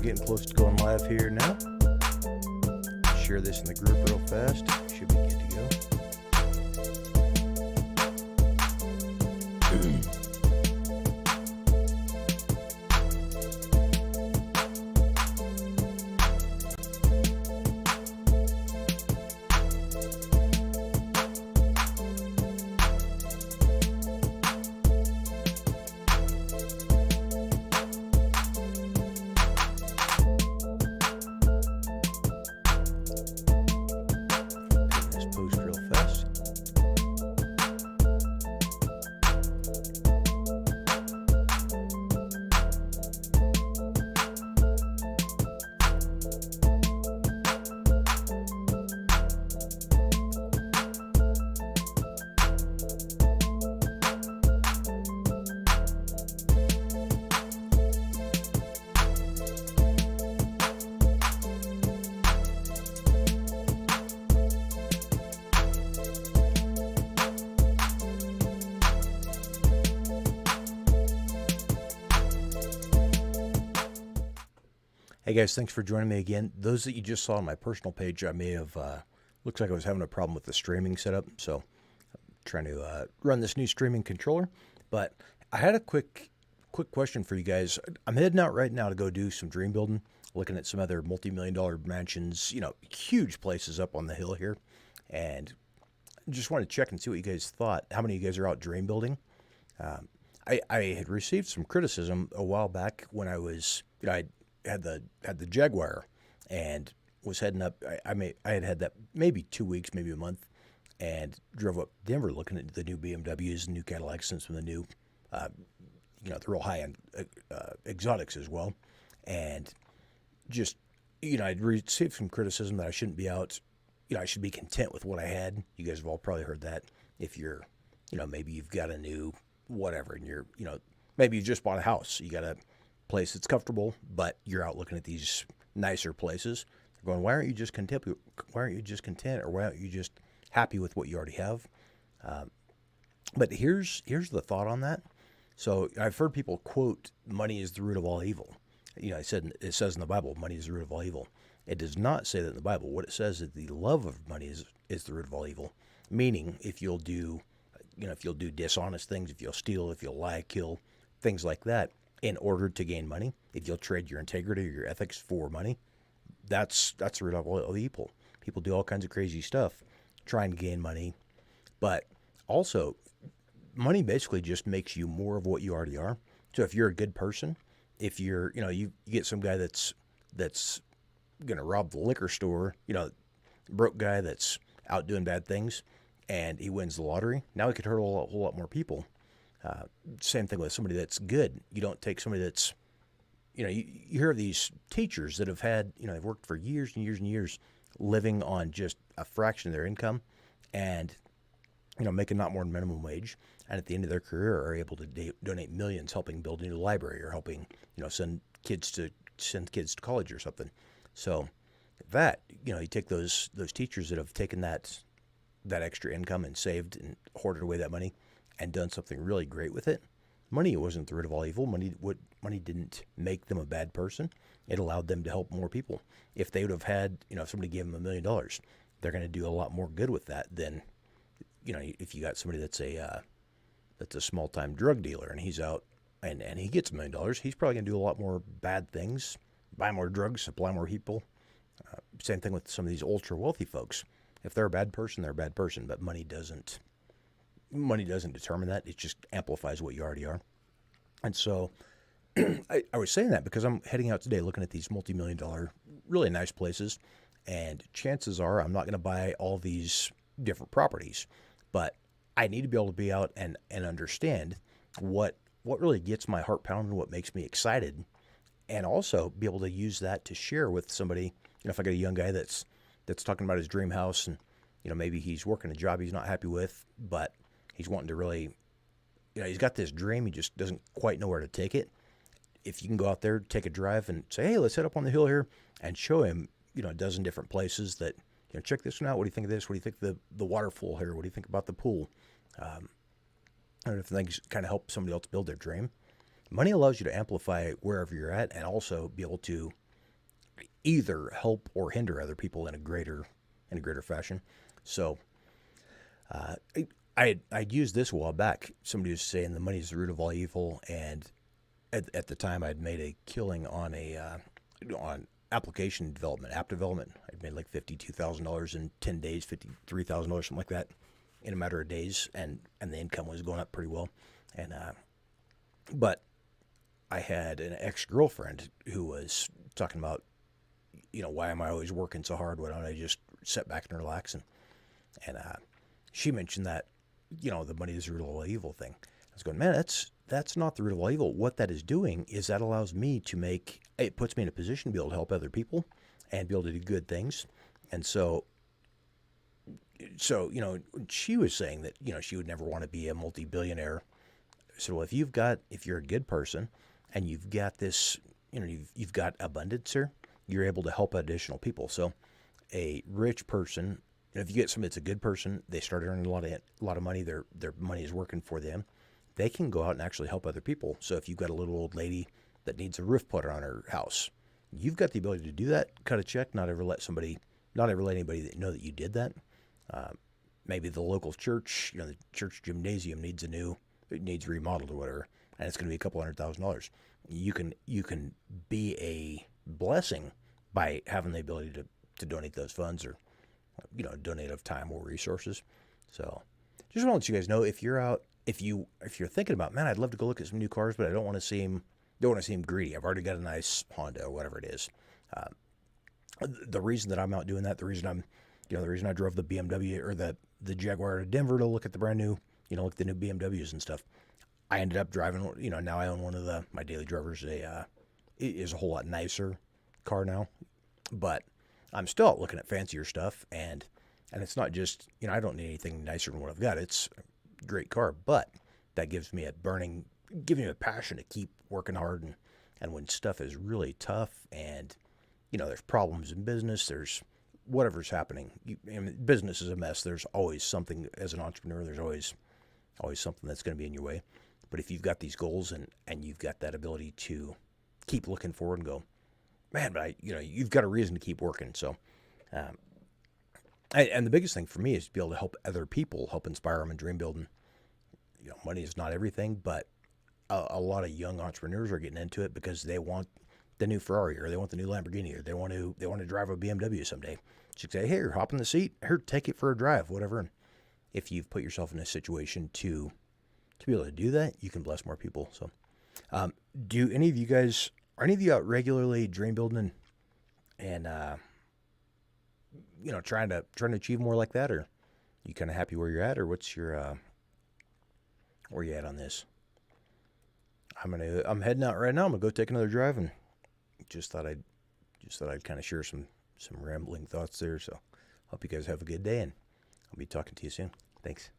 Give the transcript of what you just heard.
getting close to going live here now. Share this in the group real fast. Should be good to go. Hey guys, thanks for joining me again. Those that you just saw on my personal page, I may have, looks like I was having a problem with the streaming setup, so I'm trying to run this new streaming controller. But I had a quick question for you guys. I'm heading out right now to go do some dream building, looking at some other multi-million-dollar mansions, huge places up on the hill here, and just wanted to check and see what you guys thought. How many of you guys are out dream building? I had received some criticism a while back when I was, I had the Jaguar and was heading up. I had that maybe 2 weeks, maybe a month, and drove up Denver looking at the new BMWs and new Cadillacs and some of the new, the real high-end exotics as well. And just, I'd received some criticism that I shouldn't be out. I should be content with what I had. You guys have all probably heard that. If you're, maybe you've got a new whatever and you're, maybe you just bought a house. You got a place that's comfortable, but you're out looking at these nicer places. You're going, why aren't you just content? Why aren't you just content, or why aren't you just happy with what you already have? But here's the thought on that. So I've heard people quote, "Money is the root of all evil." It says in the Bible, "Money is the root of all evil." It does not say that in the Bible. What it says is the love of money is the root of all evil. Meaning, if you'll do dishonest things, if you'll steal, if you'll lie, kill, things like that, in order to gain money, if you'll trade your integrity or your ethics for money, that's the root of all evil. People do all kinds of crazy stuff trying to gain money, but also money basically just makes you more of what you already are. So if you're a good person, if you're, you get some guy that's going to rob the liquor store, broke guy that's out doing bad things, and he wins the lottery, now he could hurt a whole lot more people. Same thing with somebody that's good. You don't take somebody that's, you hear of these teachers that have had, they've worked for years and years and years living on just a fraction of their income and, making not more than minimum wage. And at the end of their career are able to donate millions helping build a new library or helping, send kids to college or something. So that, you take those teachers that have taken that extra income and saved and hoarded away that money and done something really great with it. Money wasn't the root of all evil. Money didn't make them a bad person. It allowed them to help more people. If they would have had, if somebody gave them $1 million, they're going to do a lot more good with that than, if you got somebody that's a small-time drug dealer and he's out and he gets $1 million, he's probably going to do a lot more bad things, buy more drugs, supply more people. Same thing with some of these ultra-wealthy folks. If they're a bad person, they're a bad person, but money doesn't determine that. It just amplifies what you already are. And so I was saying that because I'm heading out today looking at these multi-million-dollar, really nice places. And chances are I'm not going to buy all these different properties. But I need to be able to be out and understand what really gets my heart pounding, what makes me excited. And also be able to use that to share with somebody. If I got a young guy that's talking about his dream house and, maybe he's working a job he's not happy with, but he's wanting to really, he's got this dream. He just doesn't quite know where to take it. If you can go out there, take a drive and say, hey, let's head up on the hill here and show him, a dozen different places that, check this one out. What do you think of this? What do you think of the waterfall here? What do you think about the pool? And if things kind of help somebody else build their dream. Money allows you to amplify wherever you're at and also be able to either help or hinder other people in a greater fashion. So I'd used this a while back. Somebody was saying the money is the root of all evil, and at the time I'd made a killing on on application development, app development. I'd made like $52,000 in 10 days, $53,000, something like that, in a matter of days, and the income was going up pretty well. And but I had an ex-girlfriend who was talking about, why am I always working so hard? Why don't I just sit back and relax? And she mentioned that, the money is the root of all evil thing. I was going, man, that's not the root of all evil. What that is doing is that allows me to it puts me in a position to be able to help other people and be able to do good things. And so, she was saying that, she would never want to be a multi-billionaire. So well, if you're a good person and you've got this, you've got abundance here, you're able to help additional people. So a rich person, if you get somebody that's a good person, they start earning a lot of money, their money is working for them, they can go out and actually help other people. So if you've got a little old lady that needs a roof put on her house, you've got the ability to do that, cut a check, not ever let anybody know that you did that. Maybe the local church, the church gymnasium needs remodeled or whatever, and it's going to be a couple $100,000. You can be a blessing by having the ability to donate those funds, or donate of time or resources. So just want to let you guys know, if you're thinking about, man, I'd love to go look at some new cars, but I don't want to seem greedy. I've already got a nice Honda or whatever it is. The reason that I'm out doing that, the reason I drove the BMW or the Jaguar to Denver to look at the brand new, look at the new BMWs and stuff. I ended up driving, now I own one of my daily drivers. Is a whole lot nicer car now, but I'm still out looking at fancier stuff, and it's not just, I don't need anything nicer than what I've got. It's a great car, but that gives me a passion to keep working hard, and when stuff is really tough and, there's problems in business, there's whatever's happening. Business is a mess. There's always something, as an entrepreneur, there's always something that's going to be in your way. But if you've got these goals and you've got that ability to keep looking forward and go, man, but you've got a reason to keep working. So, and the biggest thing for me is to be able to help other people, help inspire them in dream building. Money is not everything, but a lot of young entrepreneurs are getting into it because they want the new Ferrari, or they want the new Lamborghini, or they want to drive a BMW someday. So you say, hey, hop in the seat, here, take it for a drive, whatever. And if you've put yourself in a situation to be able to do that, you can bless more people. So, are any of you out regularly dream building and trying to achieve more like that, or you kind of happy where you're at, or what's your where you at on this? I'm heading out right now. I'm gonna go take another drive, and just thought I'd kind of share some rambling thoughts there. So hope you guys have a good day, and I'll be talking to you soon. Thanks.